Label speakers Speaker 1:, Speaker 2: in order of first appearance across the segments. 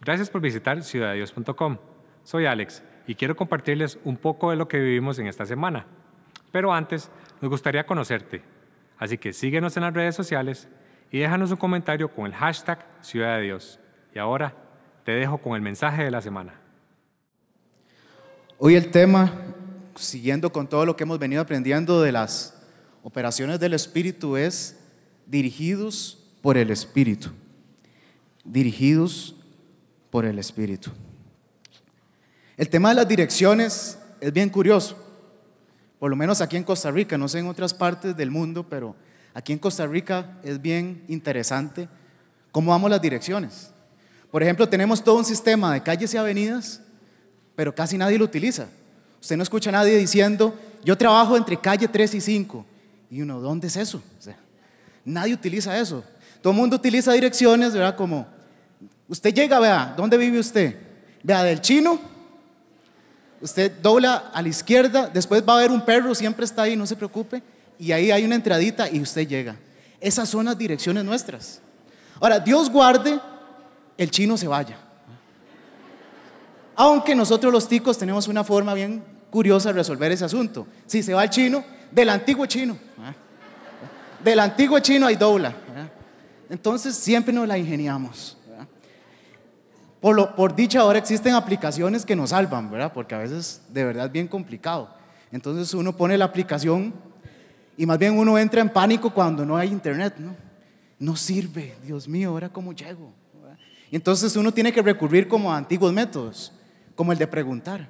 Speaker 1: Gracias por visitar ciudadedios.com. Soy Alex y quiero compartirles un poco de lo que vivimos en esta semana. Pero antes, nos gustaría conocerte. Así que síguenos en las redes sociales y déjanos un comentario con el hashtag Ciudad de Dios. Y ahora te dejo con el mensaje de la semana.
Speaker 2: Hoy el tema, siguiendo con todo lo que hemos venido aprendiendo de las operaciones del Espíritu, es dirigidos por el Espíritu. Dirigidos por el Espíritu. El tema de las direcciones es bien curioso, por lo menos aquí en Costa Rica, no sé en otras partes del mundo, pero aquí en Costa Rica es bien interesante cómo vamos las direcciones. Por ejemplo, tenemos todo un sistema de calles y avenidas, pero casi nadie lo utiliza. Usted no escucha a nadie diciendo, yo trabajo entre calle 3 y 5. Y uno, ¿dónde es eso? O sea, nadie utiliza eso. Todo el mundo utiliza direcciones, ¿verdad? Como, usted llega, vea, ¿dónde vive usted? Vea, del Chino, usted dobla a la izquierda, después va a ver un perro, siempre está ahí, no se preocupe, y ahí hay una entradita y usted llega. Esas son las direcciones nuestras. Ahora, Dios guarde, el Chino se vaya. Aunque nosotros los ticos tenemos una forma bien curiosa de resolver ese asunto. Si se va el Chino, del antiguo Chino. Del antiguo Chino hay dobla. Entonces siempre nos la ingeniamos. Por dicha ahora existen aplicaciones que nos salvan, ¿verdad? Porque a veces de verdad es bien complicado. Entonces uno pone la aplicación y más bien uno entra en pánico cuando no hay internet, ¿no? No sirve, Dios mío, ¿ahora cómo llego? Y entonces uno tiene que recurrir como a antiguos métodos, como el de preguntar.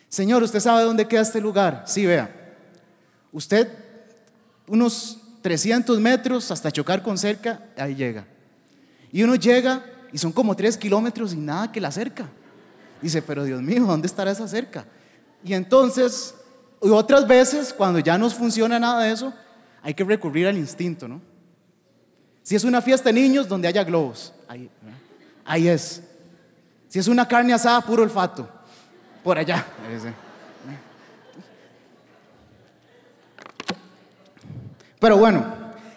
Speaker 2: Señor, ¿usted sabe dónde queda este lugar? Sí, vea. Usted, unos 300 metros hasta chocar con cerca, ahí llega. Y uno llega y son como 3 kilómetros y nada que la cerca. Dice, pero Dios mío, ¿dónde estará esa cerca? Y entonces, otras veces, cuando ya no funciona nada de eso, hay que recurrir al instinto, ¿no? Si es una fiesta de niños, donde haya globos, ahí es. Si es una carne asada, puro olfato, por allá. Pero bueno,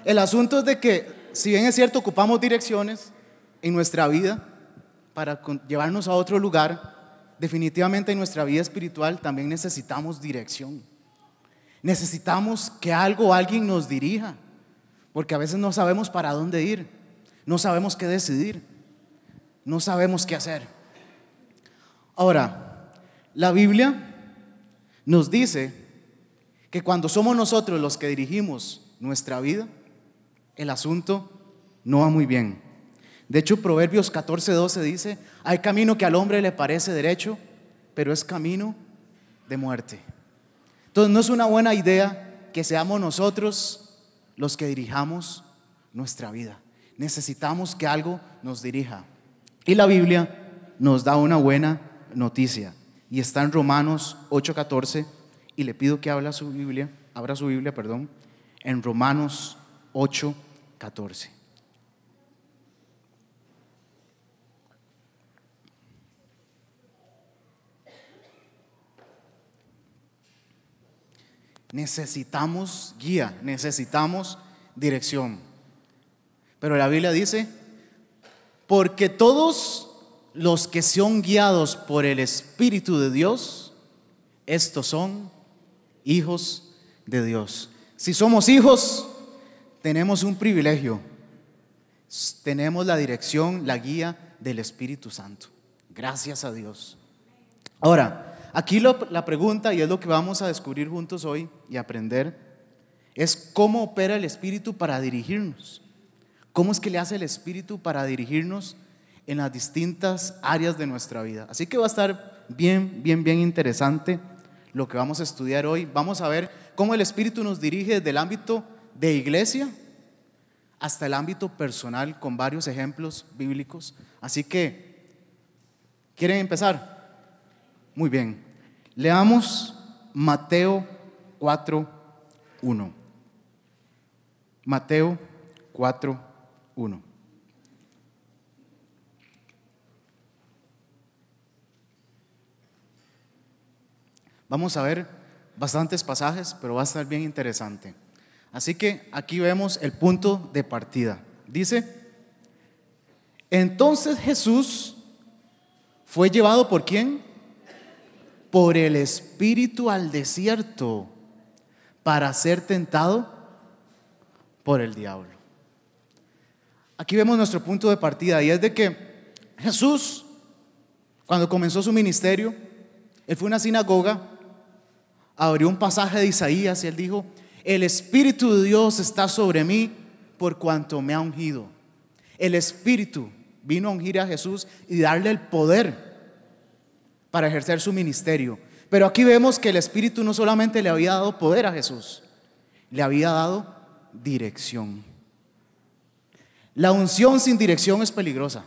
Speaker 2: el asunto es de que, si bien es cierto, ocupamos direcciones en nuestra vida para llevarnos a otro lugar, definitivamente en nuestra vida espiritual también necesitamos dirección. Necesitamos que algo o alguien nos dirija, porque a veces no sabemos para dónde ir, no sabemos qué decidir, no sabemos qué hacer. Ahora, la Biblia nos dice que cuando somos nosotros los que dirigimos nuestra vida, el asunto no va muy bien. De hecho, Proverbios 14:12 dice, hay camino que al hombre le parece derecho, pero es camino de muerte. Entonces no es una buena idea que seamos nosotros los que dirijamos nuestra vida. Necesitamos que algo nos dirija. Y la Biblia nos da una buena noticia y está en Romanos 8:14, y le pido que abra su Biblia, en Romanos 8:14. Necesitamos guía, necesitamos dirección. Pero la Biblia dice, porque todos los que son guiados por el Espíritu de Dios, estos son hijos de Dios. Si somos hijos, tenemos un privilegio. Tenemos la dirección, la guía del Espíritu Santo. Gracias a Dios. Ahora, aquí la pregunta, y es lo que vamos a descubrir juntos hoy y aprender, es cómo opera el Espíritu para dirigirnos. ¿Cómo es que le hace el Espíritu para dirigirnos en las distintas áreas de nuestra vida? Así que va a estar bien interesante lo que vamos a estudiar hoy. Vamos a ver cómo el Espíritu nos dirige desde el ámbito de iglesia hasta el ámbito personal, con varios ejemplos bíblicos. Así que, ¿quieren empezar? Muy bien. Leamos Mateo 4:1. Mateo 4:1. Vamos a ver bastantes pasajes, pero va a estar bien interesante. Así que aquí vemos el punto de partida. Dice, entonces Jesús ¿Fue llevado por quién? Por el Espíritu al desierto para ser tentado por el diablo. Aquí vemos nuestro punto de partida, y es de que Jesús, cuando comenzó su ministerio, él fue a una sinagoga, abrió un pasaje de Isaías y él dijo: el Espíritu de Dios está sobre mí por cuanto me ha ungido. El Espíritu vino a ungir a Jesús y darle el poder para ejercer su ministerio. Pero aquí vemos que el Espíritu no solamente le había dado poder a Jesús, le había dado dirección. La unción sin dirección es peligrosa.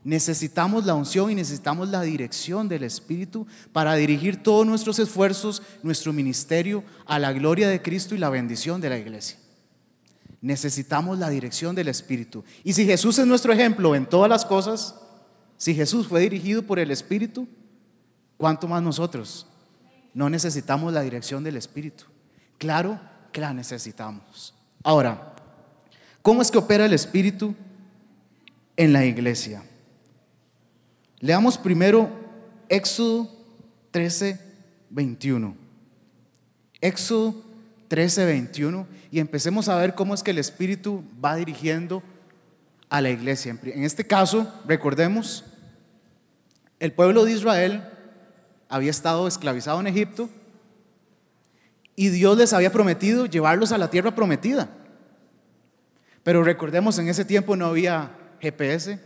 Speaker 2: Necesitamos la unción y necesitamos la dirección del Espíritu para dirigir todos nuestros esfuerzos, nuestro ministerio a la gloria de Cristo y la bendición de la iglesia. Necesitamos la dirección del Espíritu. Y si Jesús es nuestro ejemplo en todas las cosas, si Jesús fue dirigido por el Espíritu, ¿cuánto más nosotros? No necesitamos la dirección del Espíritu. Claro que la necesitamos. Ahora, ¿cómo es que opera el Espíritu en la iglesia? Leamos primero Éxodo 13, 21. Éxodo 13, 21, y empecemos a ver cómo es que el Espíritu va dirigiendo a la iglesia. En este caso, recordemos, el pueblo de Israel había estado esclavizado en Egipto y Dios les había prometido llevarlos a la tierra prometida. Pero recordemos, en ese tiempo no había GPS,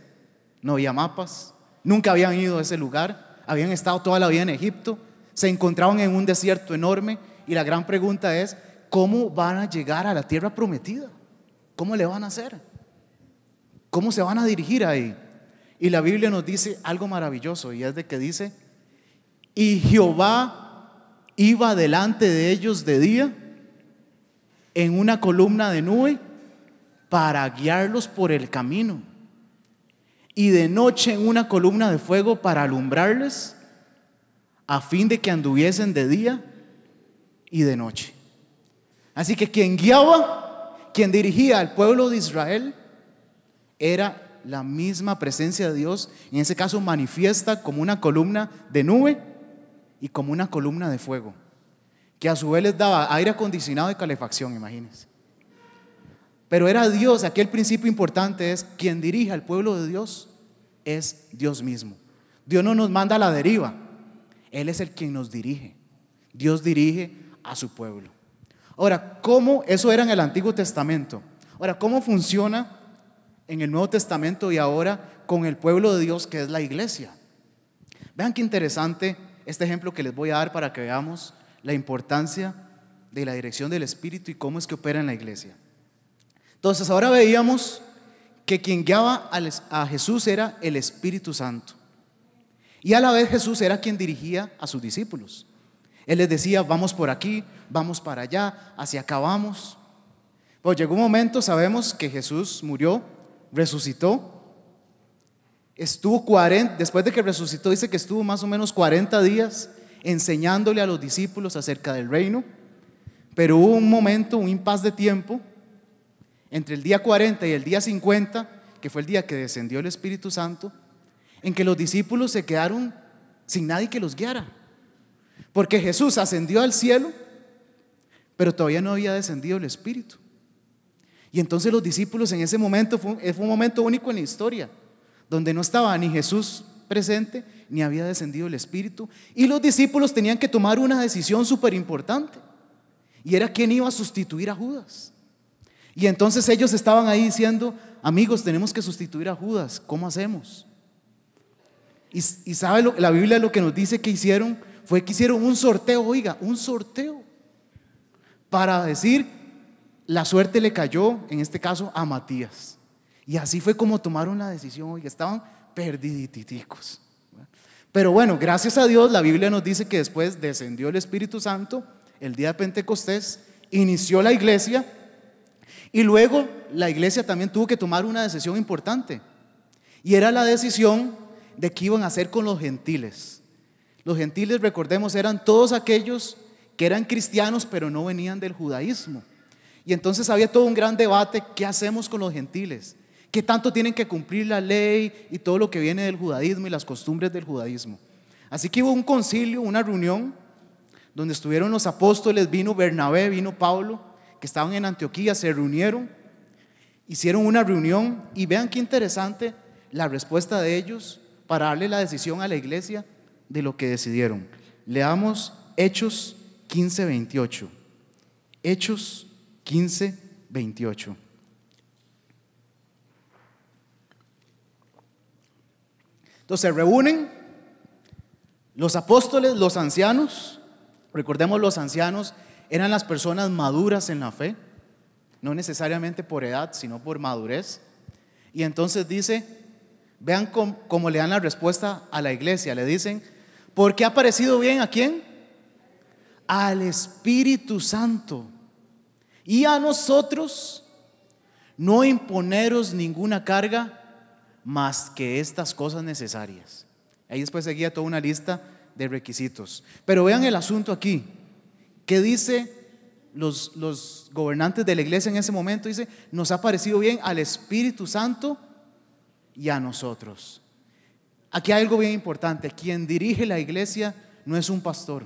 Speaker 2: no había mapas, nunca habían ido a ese lugar, habían estado toda la vida en Egipto, se encontraban en un desierto enorme, y la gran pregunta es: ¿cómo van a llegar a la tierra prometida? ¿Cómo le van a hacer? ¿Cómo se van a dirigir ahí? Y la Biblia nos dice algo maravilloso, y es de que dice: y Jehová iba delante de ellos de día en una columna de nube para guiarlos por el camino, y de noche en una columna de fuego para alumbrarles, a fin de que anduviesen de día y de noche. Así que quien guiaba, quien dirigía al pueblo de Israel, era la misma presencia de Dios, en ese caso manifiesta como una columna de nube y como una columna de fuego, que a su vez les daba aire acondicionado y calefacción, imagínense. Pero era Dios. Aquí el principio importante es: quien dirige al pueblo de Dios es Dios mismo. Dios no nos manda a la deriva, Él es el quien nos dirige. Dios dirige a su pueblo. Ahora, ¿cómo? Eso era en el Antiguo Testamento. Ahora, ¿cómo funciona en el Nuevo Testamento y ahora con el pueblo de Dios, que es la iglesia? Vean qué interesante este ejemplo que les voy a dar para que veamos la importancia de la dirección del Espíritu y cómo es que opera en la iglesia. Entonces, ahora veíamos que quien guiaba a Jesús era el Espíritu Santo, y a la vez Jesús era quien dirigía a sus discípulos. Él les decía: vamos por aquí, vamos para allá, hacia acá vamos. Pues llegó un momento, sabemos que Jesús murió, resucitó, estuvo 40, después de que resucitó, dice que estuvo más o menos 40 días enseñándole a los discípulos acerca del reino. Pero hubo un momento, un impas de tiempo entre el día 40 y el día 50, que fue el día que descendió el Espíritu Santo, en que los discípulos se quedaron sin nadie que los guiara, porque Jesús ascendió al cielo, pero todavía no había descendido el Espíritu. Y entonces los discípulos, en ese momento, fue un momento único en la historia, donde no estaba ni Jesús presente, ni había descendido el Espíritu, y los discípulos tenían que tomar una decisión súper importante, y era quién iba a sustituir a Judas. Y entonces ellos estaban ahí diciendo: amigos, tenemos que sustituir a Judas, ¿cómo hacemos? Y sabe, la Biblia lo que nos dice que hicieron fue que hicieron un sorteo, oiga, un sorteo, para decir: la suerte le cayó, en este caso, a Matías. Y así fue como tomaron la decisión, oiga, estaban perdiditicos. Pero bueno, gracias a Dios, la Biblia nos dice que después descendió el Espíritu Santo, el día de Pentecostés, inició la iglesia. Y luego la iglesia también tuvo que tomar una decisión importante, y era la decisión de qué iban a hacer con los gentiles. Los gentiles, recordemos, eran todos aquellos que eran cristianos pero no venían del judaísmo. Y entonces había todo un gran debate: ¿qué hacemos con los gentiles? ¿Qué tanto tienen que cumplir la ley y todo lo que viene del judaísmo y las costumbres del judaísmo? Así que hubo un concilio, una reunión, donde estuvieron los apóstoles, vino Bernabé, vino Pablo, que estaban en Antioquía, se reunieron, hicieron una reunión y vean qué interesante la respuesta de ellos para darle la decisión a la iglesia de lo que decidieron. Leamos Hechos 15:28. Hechos 15:28. Entonces se reúnen los apóstoles, los ancianos. Recordemos, los ancianos eran las personas maduras en la fe, no necesariamente por edad, sino por madurez. Y entonces dice, vean cómo le dan la respuesta a la iglesia. Le dicen, ¿por qué ha parecido bien a quién? Al Espíritu Santo. Y a nosotros no imponeros ninguna carga más que estas cosas necesarias. Ahí después seguía toda una lista de requisitos. Pero vean el asunto aquí. ¿Qué dice los gobernantes de la iglesia en ese momento? Dice, nos ha parecido bien al Espíritu Santo y a nosotros. Aquí hay algo bien importante. Quien dirige la iglesia no es un pastor,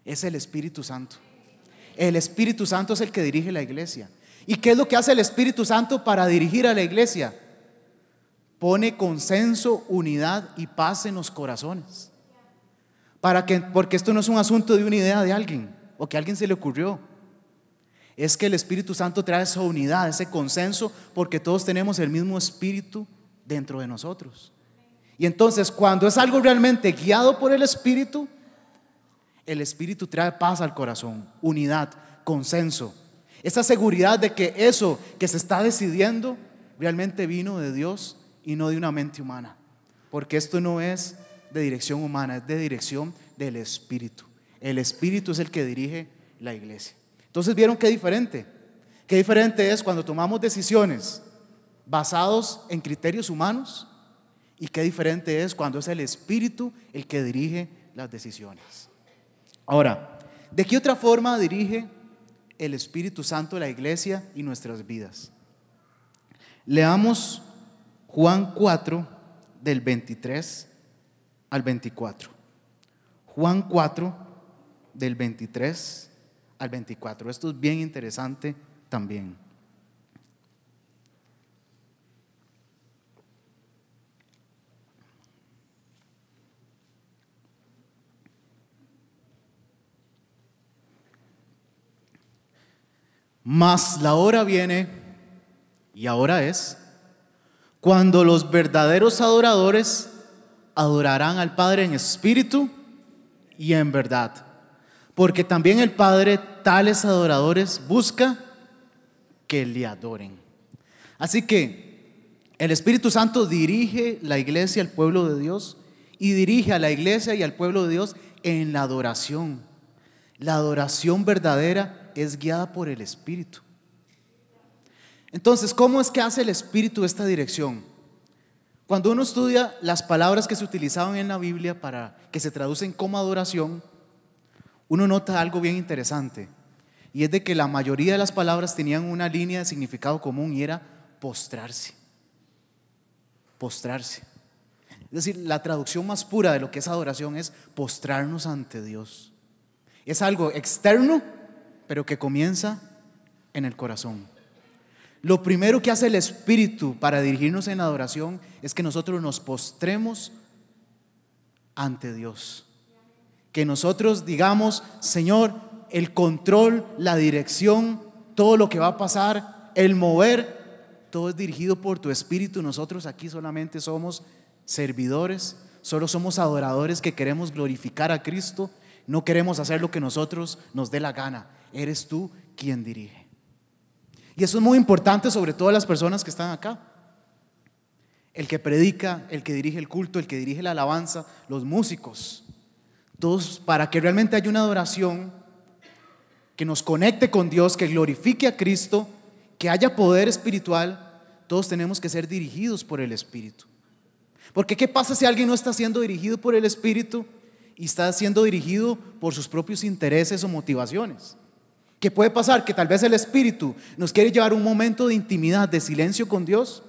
Speaker 2: es el Espíritu Santo. El Espíritu Santo es el que dirige la iglesia. ¿Y qué es lo que hace el Espíritu Santo para dirigir a la iglesia? Pone consenso, unidad y paz en los corazones. Porque esto no es un asunto de una idea de alguien o que a alguien se le ocurrió. Es que el Espíritu Santo trae esa unidad, ese consenso, porque todos tenemos el mismo Espíritu dentro de nosotros. Y entonces, cuando es algo realmente guiado por el Espíritu trae paz al corazón, unidad, consenso. Esa seguridad de que eso que se está decidiendo realmente vino de Dios y no de una mente humana, porque esto no es de dirección humana, es de dirección del Espíritu. El Espíritu es el que dirige la iglesia. Entonces, ¿vieron qué diferente? Qué diferente es cuando tomamos decisiones basados en criterios humanos, y qué diferente es cuando es el Espíritu el que dirige las decisiones. Ahora, ¿de qué otra forma dirige el Espíritu Santo la iglesia y nuestras vidas? Leamos Juan 4, del 23 al 24. Juan 4, del 23 al 24. Esto es bien interesante también. Mas la hora viene, y ahora es, cuando los verdaderos adoradores adorarán al Padre en espíritu y en verdad, porque también el Padre tales adoradores busca que le adoren. Así que el Espíritu Santo dirige la iglesia, al pueblo de Dios, y dirige a la iglesia y al pueblo de Dios en la adoración. La adoración verdadera es guiada por el Espíritu. Entonces, ¿cómo es que hace el Espíritu esta dirección? Cuando uno estudia las palabras que se utilizaban en la Biblia para que se traducen como adoración, uno nota algo bien interesante, y es de que la mayoría de las palabras tenían una línea de significado común, y era postrarse. Postrarse. Es decir, la traducción más pura de lo que es adoración es postrarnos ante Dios. Es algo externo, pero que comienza en el corazón. Lo primero que hace el Espíritu para dirigirnos en la adoración es que nosotros nos postremos ante Dios. Que nosotros digamos, Señor, el control, la dirección, todo lo que va a pasar, el mover, todo es dirigido por tu Espíritu. Nosotros aquí solamente somos servidores, solo somos adoradores que queremos glorificar a Cristo. No queremos hacer lo que nosotros nos dé la gana. Eres tú quien dirige. Y eso es muy importante, sobre todo las personas que están acá. El que predica, el que dirige el culto, el que dirige la alabanza, los músicos. Todos, para que realmente haya una adoración que nos conecte con Dios, que glorifique a Cristo, que haya poder espiritual, todos tenemos que ser dirigidos por el Espíritu. Porque ¿qué pasa si alguien no está siendo dirigido por el Espíritu y está siendo dirigido por sus propios intereses o motivaciones? Que puede pasar que tal vez el Espíritu nos quiere llevar a un momento de intimidad, de silencio con Dios.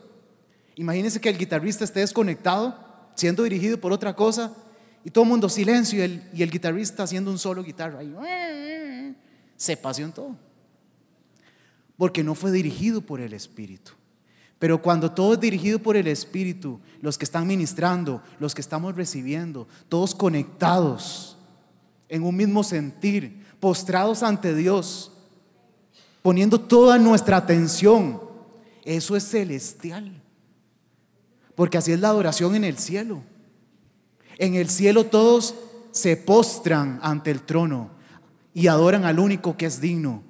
Speaker 2: Imagínense que el guitarrista esté desconectado, siendo dirigido por otra cosa, y todo el mundo silencio, y el guitarrista haciendo un solo guitarra ahí, se paseó en todo, porque no fue dirigido por el Espíritu. Pero cuando todo es dirigido por el Espíritu, los que están ministrando, los que estamos recibiendo, todos conectados en un mismo sentir, postrados ante Dios, poniendo toda nuestra atención, eso es celestial, porque así es la adoración en el cielo. En el cielo todos se postran ante el trono y adoran al único que es digno.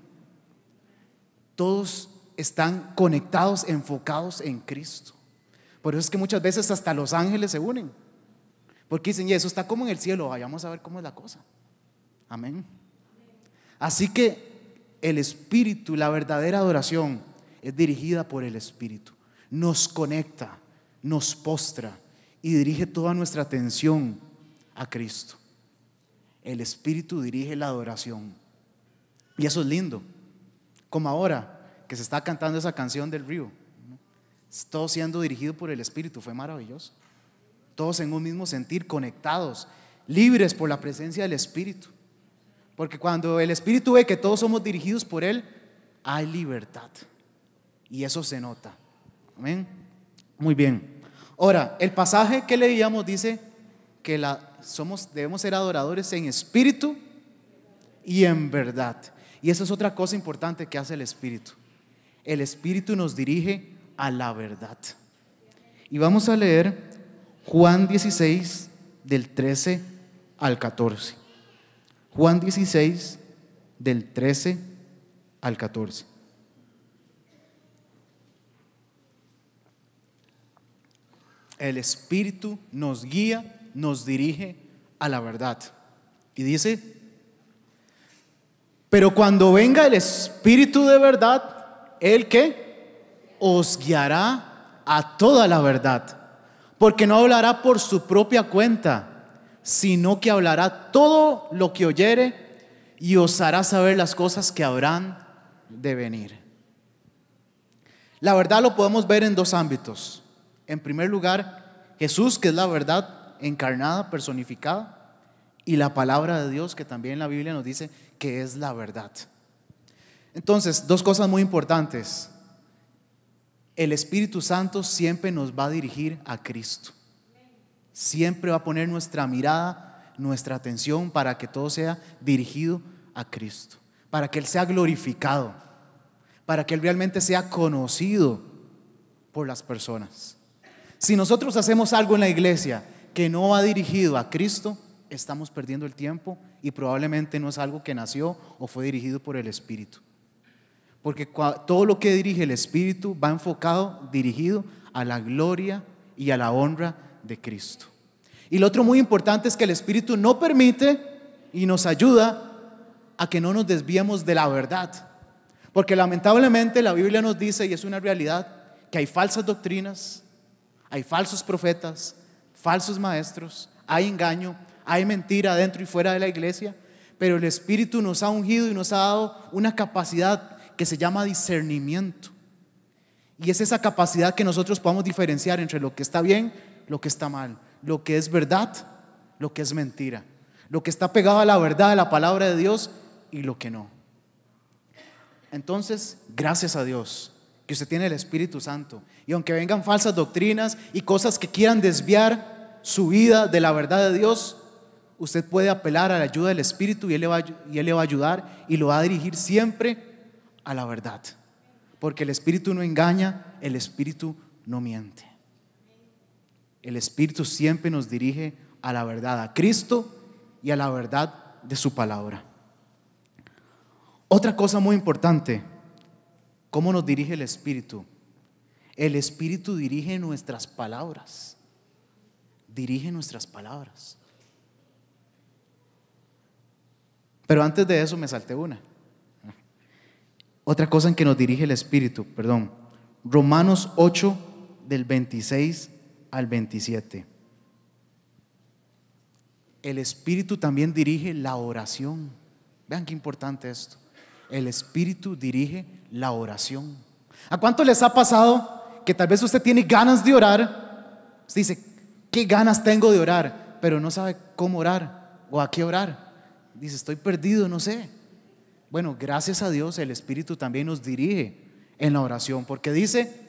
Speaker 2: Todos están conectados, enfocados en Cristo. Por eso es que muchas veces hasta los ángeles se unen, porque dicen, y eso está como en el cielo, vayamos a ver cómo es la cosa. Amén. Así que el Espíritu, la verdadera adoración, es dirigida por el Espíritu. Nos conecta, nos postra y dirige toda nuestra atención a Cristo. El Espíritu dirige la adoración. Y eso es lindo. Como ahora que se está cantando esa canción del río, todo siendo dirigido por el Espíritu, fue maravilloso. Todos en un mismo sentir, conectados, libres por la presencia del Espíritu. Porque cuando el Espíritu ve que todos somos dirigidos por Él, hay libertad. Y eso se nota. Amén. Muy bien. Ahora, el pasaje que leíamos dice que debemos ser adoradores en espíritu y en verdad. Y eso es otra cosa importante que hace el Espíritu. El Espíritu nos dirige a la verdad. Y vamos a leer Juan 16, del 13 al 14. Juan 16, del 13 al 14. El Espíritu nos guía, nos dirige a la verdad. Y dice: pero cuando venga el Espíritu de verdad, ¿Él qué? Os guiará a toda la verdad, porque no hablará por su propia cuenta, sino que hablará todo lo que oyere y os hará saber las cosas que habrán de venir. La verdad lo podemos ver en dos ámbitos. En primer lugar, Jesús, que es la verdad encarnada, personificada, y la palabra de Dios, que también la Biblia nos dice que es la verdad. Entonces, dos cosas muy importantes. El Espíritu Santo siempre nos va a dirigir a Cristo. Siempre va a poner nuestra mirada, nuestra atención para que todo sea dirigido a Cristo, para que Él sea glorificado, para que Él realmente sea conocido por las personas. Si nosotros hacemos algo en la iglesia que no va dirigido a Cristo, estamos perdiendo el tiempo y probablemente no es algo que nació o fue dirigido por el Espíritu. Porque todo lo que dirige el Espíritu va enfocado, dirigido a la gloria y a la honra de Cristo. Y lo otro muy importante es que el Espíritu no permite y nos ayuda a que no nos desviemos de la verdad. Porque lamentablemente la Biblia nos dice, y es una realidad, que hay falsas doctrinas, hay falsos profetas, falsos maestros, hay engaño, hay mentira dentro y fuera de la iglesia, pero el Espíritu nos ha ungido y nos ha dado una capacidad que se llama discernimiento. Y es esa capacidad que nosotros podamos diferenciar entre lo que está bien, lo que está mal, lo que es verdad, lo que es mentira, lo que está pegado a la verdad de la palabra de Dios y lo que no. Entonces, gracias a Dios que usted tiene el Espíritu Santo, y aunque vengan falsas doctrinas y cosas que quieran desviar su vida de la verdad de Dios, usted puede apelar a la ayuda del Espíritu y Él le va a ayudar y lo va a dirigir siempre a la verdad, porque el Espíritu no engaña, el Espíritu no miente. El Espíritu siempre nos dirige a la verdad, a Cristo y a la verdad de su palabra. Otra cosa muy importante, ¿cómo nos dirige el Espíritu? El Espíritu dirige nuestras palabras. Dirige nuestras palabras. Pero antes de eso me salté una. Otra cosa en que nos dirige el Espíritu, Romanos 8, del 26 al 27. El Espíritu también dirige la oración. Vean qué importante esto. El Espíritu dirige la oración. ¿A cuánto les ha pasado que tal vez usted tiene ganas de orar? Usted dice, ¿qué ganas tengo de orar? Pero no sabe cómo orar o a qué orar. Dice, estoy perdido, no sé. Bueno, gracias a Dios el Espíritu también nos dirige en la oración, porque dice,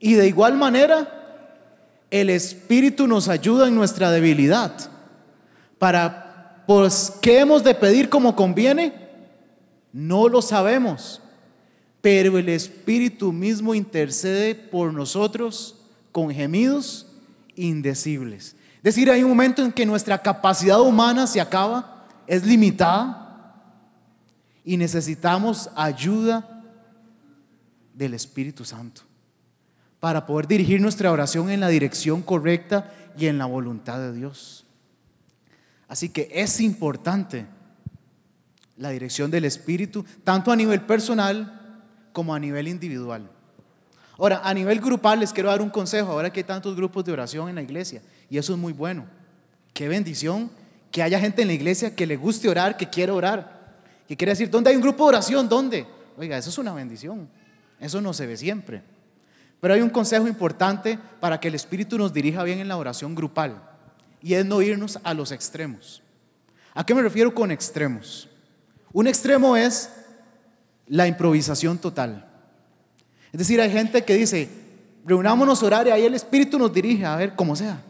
Speaker 2: y de igual manera el Espíritu nos ayuda en nuestra debilidad. Pues, ¿qué hemos de pedir como conviene? No lo sabemos, pero el Espíritu mismo intercede por nosotros con gemidos indecibles. Es decir, hay un momento en que nuestra capacidad humana se acaba, es limitada, y necesitamos ayuda del Espíritu Santo para poder dirigir nuestra oración en la dirección correcta y en la voluntad de Dios. Así que es importante la dirección del Espíritu, tanto a nivel personal como a nivel individual. Ahora, a nivel grupal les quiero dar un consejo, ahora que hay tantos grupos de oración en la iglesia, y eso es muy bueno. Qué bendición que haya gente en la iglesia que le guste orar, que quiere orar, que quiere decir, ¿dónde hay un grupo de oración? ¿Dónde? Oiga, eso es una bendición, eso no se ve siempre. Pero hay un consejo importante para que el Espíritu nos dirija bien en la oración grupal, y es no irnos a los extremos. ¿A qué me refiero con extremos? Un extremo es la improvisación total. Es decir, hay gente que dice, reunámonos a orar y ahí el Espíritu nos dirige, a ver, como sea.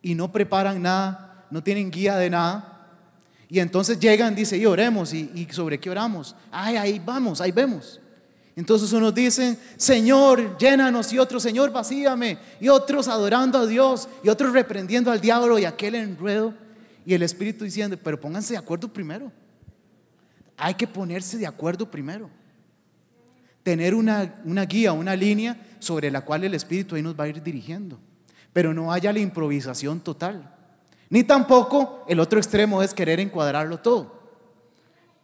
Speaker 2: Y no preparan nada, no tienen guía de nada. Y entonces llegan, dice, y oremos. ¿Y sobre qué oramos? Ay, ahí vamos, ahí vemos. Entonces unos dicen, Señor, llénanos, y otros, Señor, vacíame, y otros adorando a Dios, y otros reprendiendo al diablo y aquel enredo. Y el Espíritu diciendo, pero pónganse de acuerdo primero. Hay que ponerse de acuerdo primero. Tener una guía, una línea sobre la cual el Espíritu ahí nos va a ir dirigiendo. Pero no haya la improvisación total. Ni tampoco el otro extremo es querer encuadrarlo todo.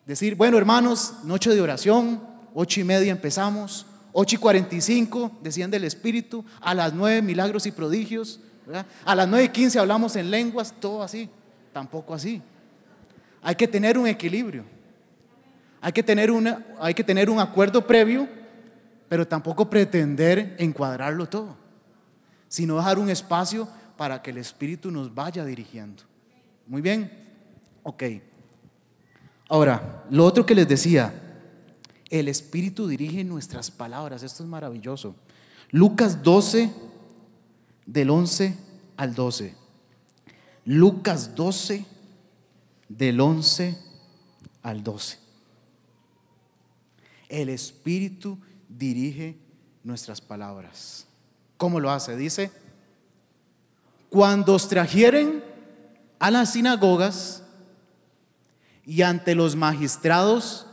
Speaker 2: Decir, bueno, hermanos, noche de oración, 8:30 empezamos, 8:45 desciende el Espíritu, a las 9 milagros y prodigios, ¿verdad? A las 9:15 hablamos en lenguas, todo así. Tampoco así. Hay que tener un equilibrio. Hay que tener un acuerdo previo, pero tampoco pretender encuadrarlo todo, sino dejar un espacio para que el Espíritu nos vaya dirigiendo. Muy bien, ok. Ahora, lo otro que les decía, el Espíritu dirige nuestras palabras. Esto es maravilloso. Lucas 12, del 11 al 12. Lucas 12, del 11 al 12. El Espíritu dirige nuestras palabras. ¿Cómo lo hace? Dice, cuando os trajeren a las sinagogas y ante los magistrados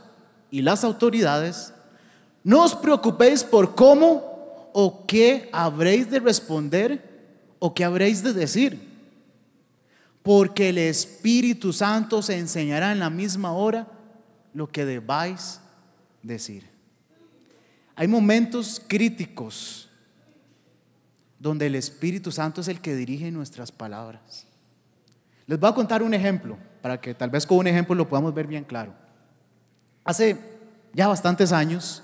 Speaker 2: y las autoridades, no os preocupéis por cómo o qué habréis de responder o qué habréis de decir, porque el Espíritu Santo os enseñará en la misma hora lo que debáis decir. Hay momentos críticos donde el Espíritu Santo es el que dirige nuestras palabras. Les voy a contar un ejemplo para que tal vez con un ejemplo lo podamos ver bien claro. Hace ya bastantes años,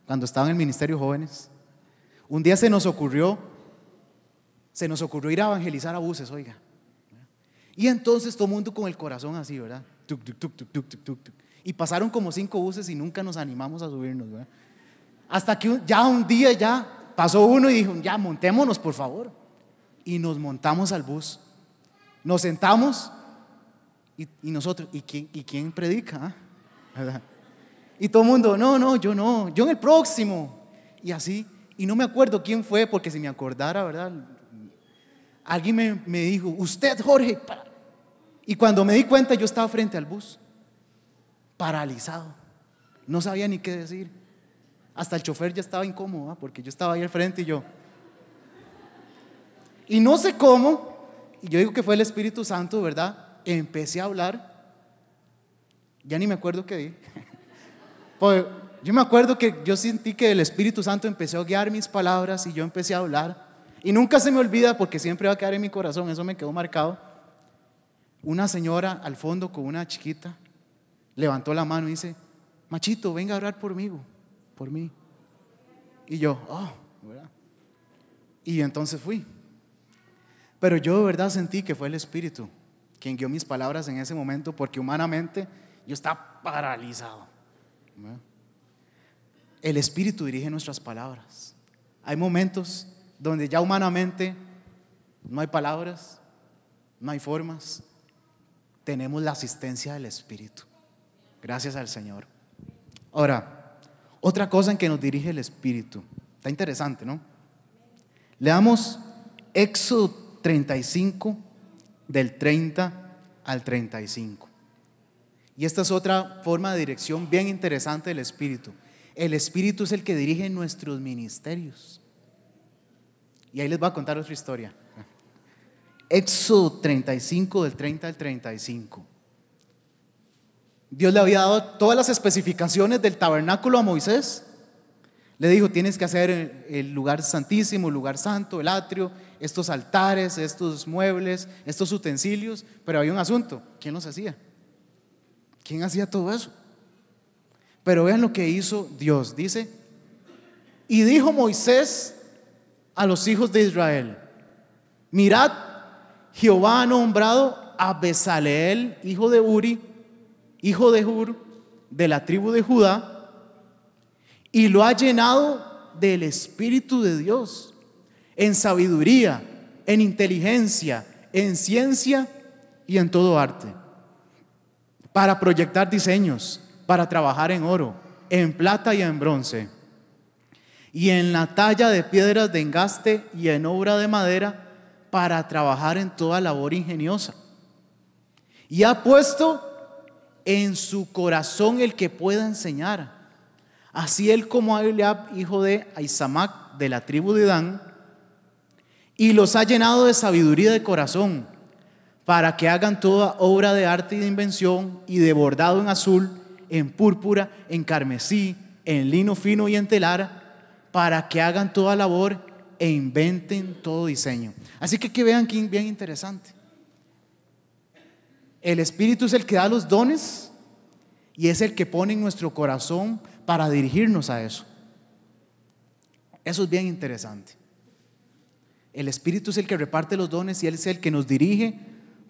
Speaker 2: cuando estaba en el Ministerio de Jóvenes, un día se nos ocurrió ir a evangelizar a buses, oiga. Y entonces todo el mundo con el corazón así, ¿verdad? Tuc, tuc, tuc, tuc, tuc, tuc, tuc. Y pasaron como 5 buses y nunca nos animamos a subirnos, ¿verdad? Hasta que ya un día ya pasó uno y dijo, ya montémonos por favor. Y nos montamos al bus. Nos sentamos y nosotros, ¿y quién predica? ¿Verdad? Y todo el mundo, no, yo en el próximo. Y así, y no me acuerdo quién fue, porque si me acordara, ¿verdad? Alguien me dijo, usted, Jorge. Y cuando me di cuenta, yo estaba frente al bus, paralizado, no sabía ni qué decir. Hasta el chofer ya estaba incómodo, ¿eh? Porque yo estaba ahí al frente y no sé cómo, y yo digo que fue el Espíritu Santo, ¿verdad? Empecé a hablar, ya ni me acuerdo qué dije. Pues yo me acuerdo que yo sentí que el Espíritu Santo empezó a guiar mis palabras y yo empecé a hablar. Y nunca se me olvida, porque siempre va a quedar en mi corazón, eso me quedó marcado. Una señora al fondo con una chiquita levantó la mano y dice, Machito, venga a orar por mí. Y yo, ¿verdad? Y entonces fui. Pero yo de verdad sentí que fue el Espíritu quien guió mis palabras en ese momento, porque humanamente yo estaba paralizado, ¿verdad? El Espíritu dirige nuestras palabras. Hay momentos donde ya humanamente no hay palabras, no hay formas. Tenemos la asistencia del Espíritu. Gracias al Señor. Ahora, otra cosa en que nos dirige el Espíritu. Está interesante, ¿no? Leamos Éxodo 35, del 30 al 35. Y esta es otra forma de dirección bien interesante del Espíritu. El Espíritu es el que dirige nuestros ministerios. Y ahí les voy a contar otra historia. Éxodo 35, del 30 al 35. Dios le había dado todas las especificaciones del tabernáculo a Moisés. Le dijo: tienes que hacer el lugar santísimo, el lugar santo, el atrio, estos altares, estos muebles, estos utensilios. Pero había un asunto: ¿quién los hacía? ¿Quién hacía todo eso? Pero vean lo que hizo Dios. Dice: y dijo Moisés a los hijos de Israel: mirad, Jehová ha nombrado a Bezaleel, hijo de Uri, hijo de Hur, de la tribu de Judá, y lo ha llenado del Espíritu de Dios, en sabiduría, en inteligencia, en ciencia y en todo arte, para proyectar diseños, para trabajar en oro, en plata y en bronce, y en la talla de piedras de engaste y en obra de madera, para trabajar en toda labor ingeniosa. Y ha puesto en su corazón el que pueda enseñar, así él como a Eliab, hijo de Ahisamac, de la tribu de Dan, y los ha llenado de sabiduría de corazón, para que hagan toda obra de arte y de invención, y de bordado en azul, en púrpura, en carmesí, en lino fino y en telar, para que hagan toda labor e inventen todo diseño. Así que vean que bien interesante. El Espíritu es el que da los dones y es el que pone en nuestro corazón para dirigirnos a eso. Eso es bien interesante. El Espíritu es el que reparte los dones y Él es el que nos dirige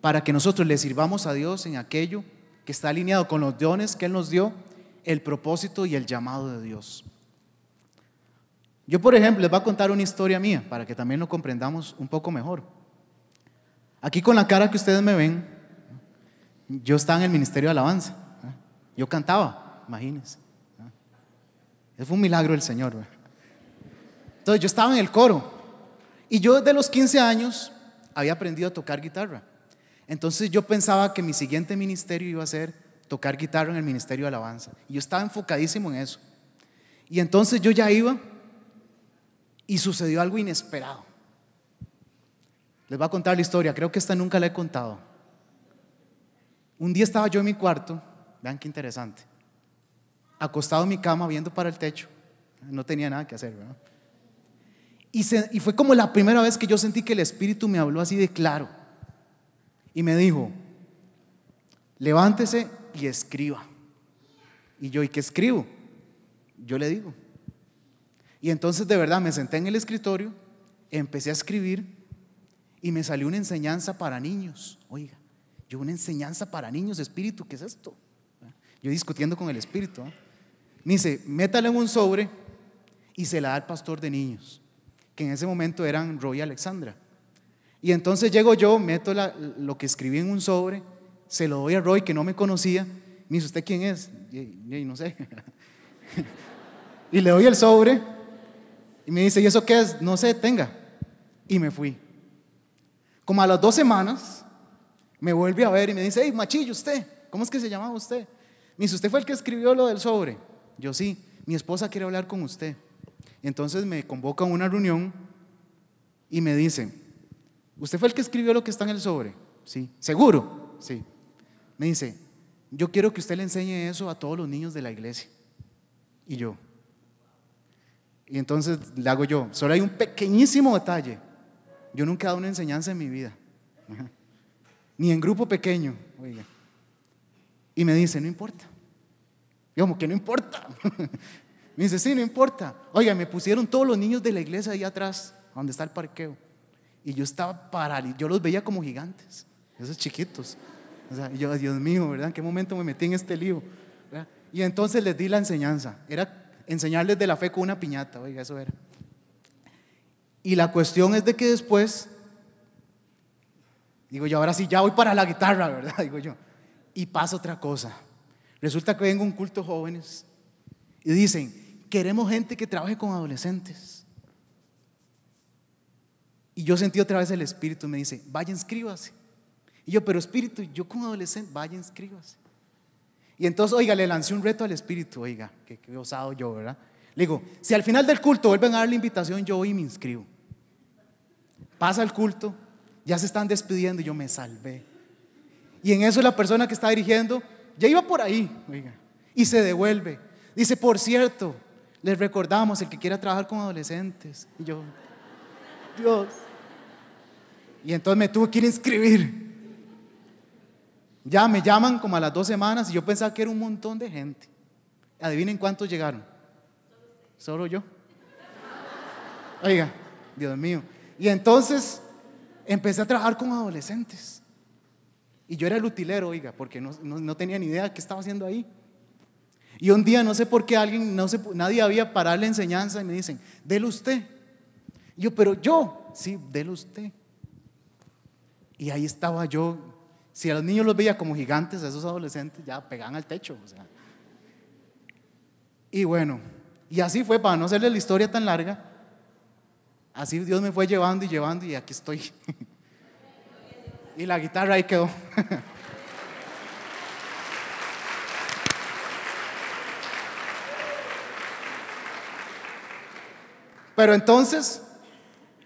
Speaker 2: para que nosotros le sirvamos a Dios en aquello que está alineado con los dones que Él nos dio, el propósito y el llamado de Dios. Yo, por ejemplo, les voy a contar una historia mía para que también lo comprendamos un poco mejor. Aquí, con la cara que ustedes me ven, yo estaba en el ministerio de alabanza. Yo cantaba, imagínense. Ese fue un milagro del Señor. Entonces yo estaba en el coro y yo desde los 15 años había aprendido a tocar guitarra. Entonces yo pensaba que mi siguiente ministerio iba a ser tocar guitarra en el ministerio de alabanza. Y yo estaba enfocadísimo en eso. Y entonces yo ya iba y sucedió algo inesperado. Les voy a contar la historia, creo que esta nunca la he contado. Un día estaba yo en mi cuarto, vean qué interesante, acostado en mi cama viendo para el techo. No tenía nada que hacer, ¿verdad? Y fue como la primera vez que yo sentí que el Espíritu me habló así de claro y me dijo: levántese y escriba. Y yo: ¿y qué escribo? Yo le digo. Y entonces de verdad me senté en el escritorio, empecé a escribir y me salió una enseñanza para niños. Oiga, yo, una enseñanza para niños, Espíritu, ¿qué es esto? Yo discutiendo con el Espíritu, ¿eh? Me dice: métala en un sobre y se la da al pastor de niños, que en ese momento eran Roy y Alexandra. Y entonces llego yo, meto lo que escribí en un sobre, se lo doy a Roy, que no me conocía. Me dice: ¿usted quién es? Y no sé. Y le doy el sobre y me dice: ¿y eso qué es? No sé, tenga. Y me fui. Como a las 2 semanas me vuelve a ver y me dice: hey, Machillo, ¿usted? ¿Cómo es que se llamaba usted? Me dice: ¿usted fue el que escribió lo del sobre? Yo: sí, mi esposa quiere hablar con usted. Entonces me convoca a una reunión y me dice: ¿usted fue el que escribió lo que está en el sobre? Sí. ¿Seguro? Sí. Me dice: yo quiero que usted le enseñe eso a todos los niños de la iglesia. Y yo: y entonces le hago yo: solo hay un pequeñísimo detalle, yo nunca he dado una enseñanza en mi vida, ni en grupo pequeño, oiga. Y me dice: no importa, Yo como que no importa. Me dice, sí, no importa. Oiga, me pusieron todos los niños de la iglesia ahí atrás, donde está el parqueo. Y yo estaba paralizado, yo los veía como gigantes, esos chiquitos. O sea, yo, Dios mío, ¿verdad? ¿En qué momento me metí en este lío? ¿Verdad? Y entonces les di la enseñanza. Era enseñarles de la fe con una piñata, oiga, eso era. Y la cuestión es de que después, digo yo, ahora sí, ya voy para la guitarra, ¿verdad? Digo yo. Y pasa otra cosa. Resulta que vengo a un culto de jóvenes y dicen, queremos gente que trabaje con adolescentes. Y yo sentí otra vez el Espíritu, me dice, vaya, inscríbase. Y yo, pero Espíritu, yo con adolescentes, vaya, inscríbase. Y entonces, oiga, le lancé un reto al Espíritu, oiga, que osado yo, ¿verdad? Le digo, si al final del culto vuelven a dar la invitación, yo voy y me inscribo. Pasa el culto, ya se están despidiendo y yo me salvé. Y en eso la persona que está dirigiendo, ya iba por ahí, oiga, y se devuelve. Dice, por cierto, les recordamos, el que quiera trabajar con adolescentes. Y yo, Dios. Y entonces me tuve que ir a inscribir. Ya me llaman como a las 2 semanas y yo pensaba que era un montón de gente. Adivinen cuántos llegaron. Solo yo. Oiga, Dios mío. Y entonces empecé a trabajar con adolescentes. Y yo era el utilero, oiga, porque no tenía ni idea de qué estaba haciendo ahí. Y un día no sé por qué nadie había parado la enseñanza y me dicen, dele usted. Y yo, pero yo, sí, dele usted. Y ahí estaba yo. Si a los niños los veía como gigantes, a esos adolescentes ya pegaban al techo, o sea. Y bueno, y así fue, para no hacerle la historia tan larga. Así Dios me fue llevando y aquí estoy. Y la guitarra ahí quedó. Pero entonces,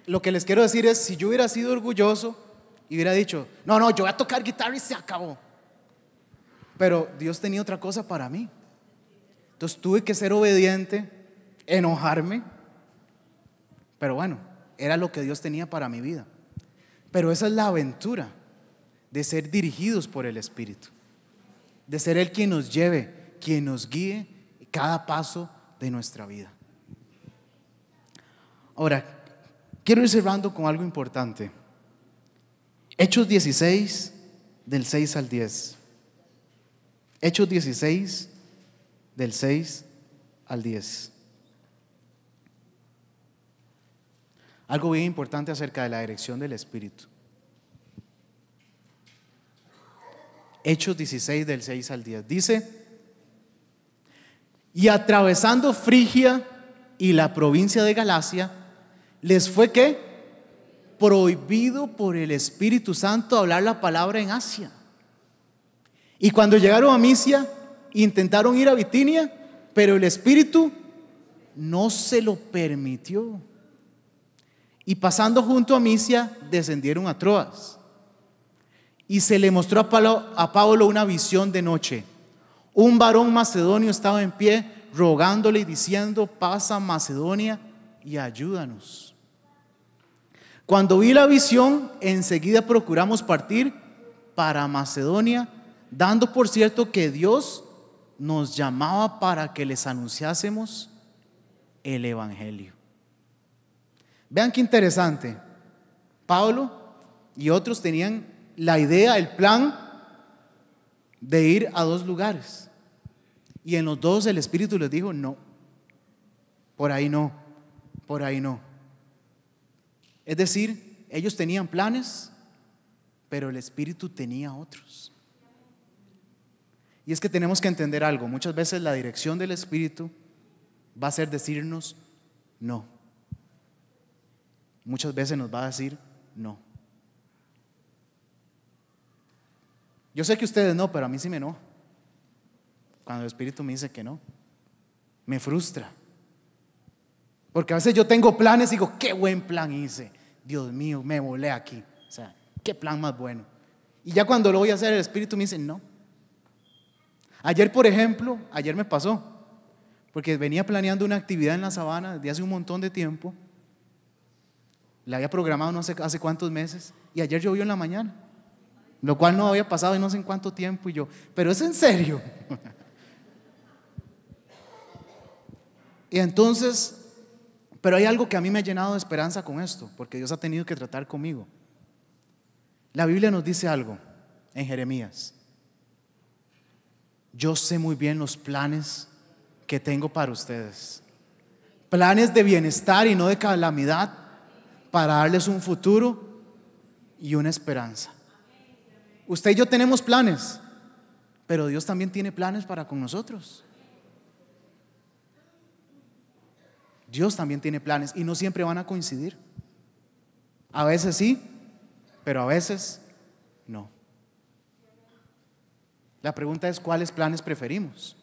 Speaker 2: lo que les quiero decir es, si yo hubiera sido orgulloso y hubiera dicho, no, yo voy a tocar guitarra y se acabó. Pero Dios tenía otra cosa para mí. Entonces tuve que ser obediente, enojarme. Pero bueno, era lo que Dios tenía para mi vida. Pero esa es la aventura de ser dirigidos por el Espíritu. De ser Él quien nos lleve, quien nos guíe cada paso de nuestra vida. Ahora, quiero ir cerrando con algo importante. Hechos 16, del 6 al 10. Hechos 16, del 6 al 10. Algo bien importante acerca de la dirección del Espíritu. Hechos 16, del 6 al 10. Dice, y atravesando Frigia y la provincia de Galacia, les fue ¿qué? Prohibido por el Espíritu Santo hablar la palabra en Asia. Y cuando llegaron a Misia, intentaron ir a Bitinia, pero el Espíritu no se lo permitió. Y pasando junto a Misia, descendieron a Troas. Y se le mostró a Pablo una visión de noche. Un varón macedonio estaba en pie, rogándole y diciendo, pasa a Macedonia y ayúdanos. Cuando vi la visión, enseguida procuramos partir para Macedonia, dando por cierto que Dios nos llamaba para que les anunciásemos el Evangelio. Vean qué interesante. Pablo y otros tenían la idea, el plan de ir a 2 lugares. Y en los 2 el Espíritu les dijo, no, por ahí no, por ahí no. Es decir, ellos tenían planes, pero el Espíritu tenía otros. Y es que tenemos que entender algo. Muchas veces la dirección del Espíritu va a ser decirnos no. Muchas veces nos va a decir no. Yo sé que ustedes no, pero a mí sí me enoja cuando el Espíritu me dice que no. Me frustra. Porque a veces yo tengo planes y digo, qué buen plan hice. Dios mío, me volé aquí. O sea, qué plan más bueno. Y ya cuando lo voy a hacer, el Espíritu me dice no. Ayer, por ejemplo, ayer me pasó, porque venía planeando una actividad en la sabana desde hace un montón de tiempo. La había programado no sé hace cuántos meses, y ayer llovió en la mañana, lo cual no había pasado en no sé en cuánto tiempo. Y yo, pero es en serio. Y entonces, pero hay algo que a mí me ha llenado de esperanza con esto, porque Dios ha tenido que tratar conmigo. La Biblia nos dice algo en Jeremías: yo sé muy bien los planes que tengo para ustedes, planes de bienestar y no de calamidad, para darles un futuro y una esperanza. Usted y yo tenemos planes, pero Dios también tiene planes para con nosotros. Dios también tiene planes y no siempre van a coincidir. A veces sí, pero a veces no. La pregunta es: ¿cuáles planes preferimos?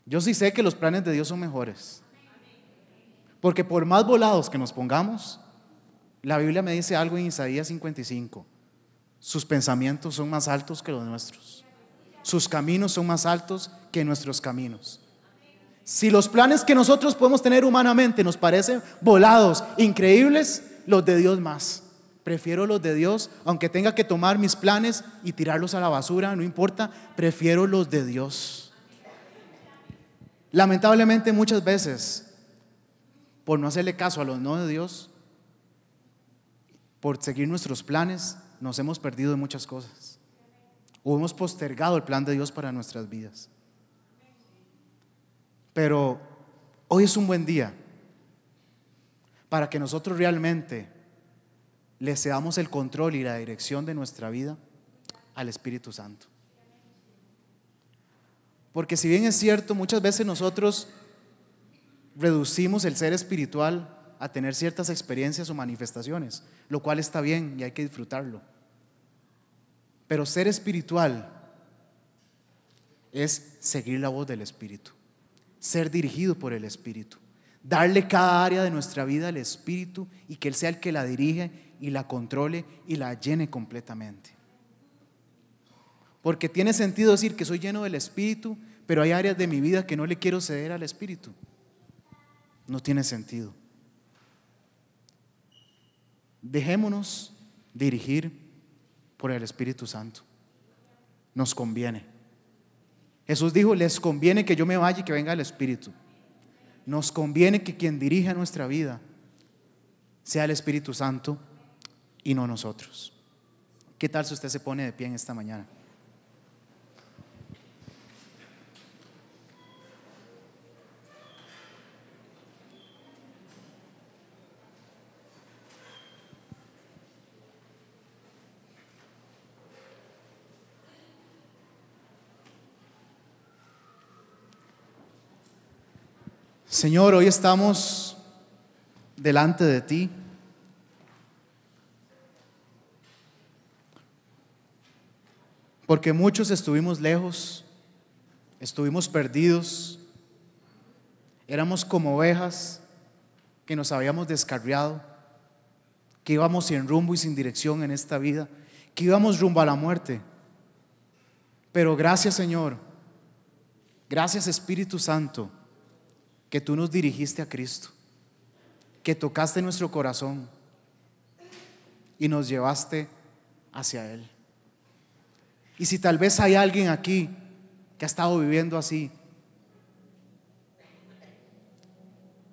Speaker 2: Yo sí sé que los planes de Dios son mejores, porque por más volados que nos pongamos, la Biblia me dice algo en Isaías 55: sus pensamientos son más altos que los nuestros, sus caminos son más altos que nuestros caminos. Si los planes que nosotros podemos tener humanamente nos parecen volados, increíbles, los de Dios más. Prefiero los de Dios, aunque tenga que tomar mis planes y tirarlos a la basura, no importa, prefiero los de Dios. Lamentablemente muchas veces, por no hacerle caso a los no de Dios, por seguir nuestros planes, nos hemos perdido de muchas cosas, o hemos postergado el plan de Dios para nuestras vidas. Pero hoy es un buen día para que nosotros realmente le cedamos el control y la dirección de nuestra vida al Espíritu Santo. Porque si bien es cierto, muchas veces nosotros reducimos el ser espiritual a tener ciertas experiencias o manifestaciones, lo cual está bien y hay que disfrutarlo. Pero ser espiritual es seguir la voz del Espíritu, ser dirigido por el Espíritu, darle cada área de nuestra vida al Espíritu y que Él sea el que la dirige y la controle y la llene completamente. Porque tiene sentido decir que soy lleno del Espíritu, pero hay áreas de mi vida que no le quiero ceder al Espíritu. No tiene sentido. Dejémonos dirigir por el Espíritu Santo. Nos conviene. Jesús dijo: les conviene que yo me vaya y que venga el Espíritu. Nos conviene que quien dirija nuestra vida sea el Espíritu Santo y no nosotros. ¿Qué tal si usted se pone de pie en esta mañana? Señor, hoy estamos delante de ti, porque muchos estuvimos lejos, estuvimos perdidos, éramos como ovejas que nos habíamos descarriado, que íbamos sin rumbo y sin dirección en esta vida, que íbamos rumbo a la muerte. Pero gracias, Señor, gracias, Espíritu Santo, que tú nos dirigiste a Cristo, que tocaste nuestro corazón y nos llevaste hacia Él. Y si tal vez hay alguien aquí que ha estado viviendo así,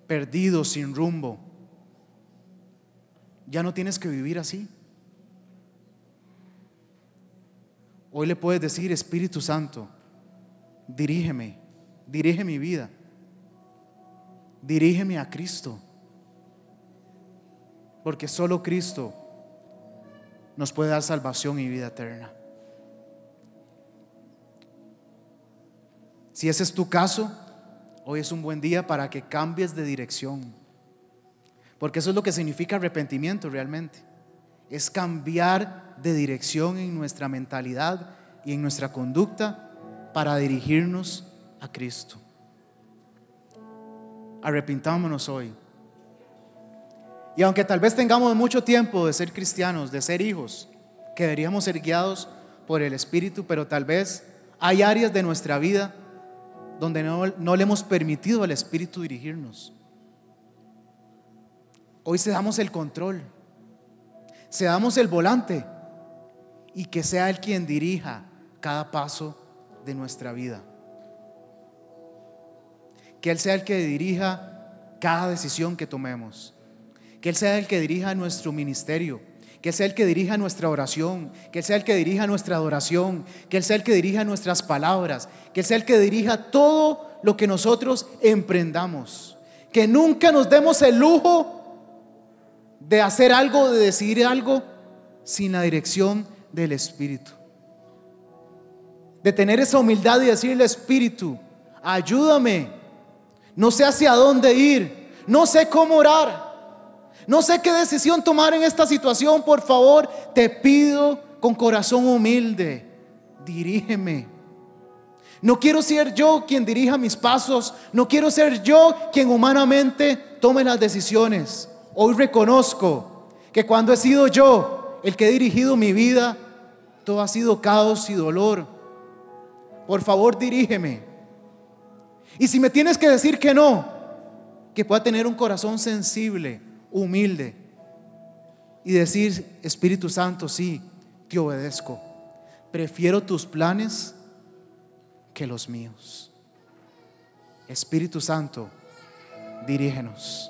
Speaker 2: perdido, sin rumbo, ya no tienes que vivir así. Hoy le puedes decir: Espíritu Santo, dirígeme, dirige mi vida, dirígeme a Cristo, porque solo Cristo nos puede dar salvación y vida eterna. Si ese es tu caso, hoy es un buen día para que cambies de dirección, porque eso es lo que significa arrepentimiento realmente. Es cambiar de dirección en nuestra mentalidad y en nuestra conducta para dirigirnos a Cristo. Arrepintámonos hoy. Y aunque tal vez tengamos mucho tiempo de ser cristianos, de ser hijos, que deberíamos ser guiados por el Espíritu, pero tal vez hay áreas de nuestra vida donde no le hemos permitido al Espíritu dirigirnos. Hoy cedamos el control, cedamos el volante, y que sea Él quien dirija cada paso de nuestra vida. Que Él sea el que dirija cada decisión que tomemos. Que Él sea el que dirija nuestro ministerio. Que Él sea el que dirija nuestra oración. Que Él sea el que dirija nuestra adoración. Que Él sea el que dirija nuestras palabras. Que Él sea el que dirija todo lo que nosotros emprendamos. Que nunca nos demos el lujo de hacer algo, de decidir algo sin la dirección del Espíritu. De tener esa humildad y decirle: Espíritu, ayúdame. No sé hacia dónde ir. No sé cómo orar. No sé qué decisión tomar en esta situación. Por favor, te pido con corazón humilde, dirígeme. No quiero ser yo quien dirija mis pasos. No quiero ser yo quien humanamente tome las decisiones. Hoy reconozco que cuando he sido yo el que he dirigido mi vida, todo ha sido caos y dolor. Por favor, dirígeme. Y si me tienes que decir que no, que pueda tener un corazón sensible, humilde, y decir: Espíritu Santo, sí, te obedezco. Prefiero tus planes que los míos. Espíritu Santo, dirígenos.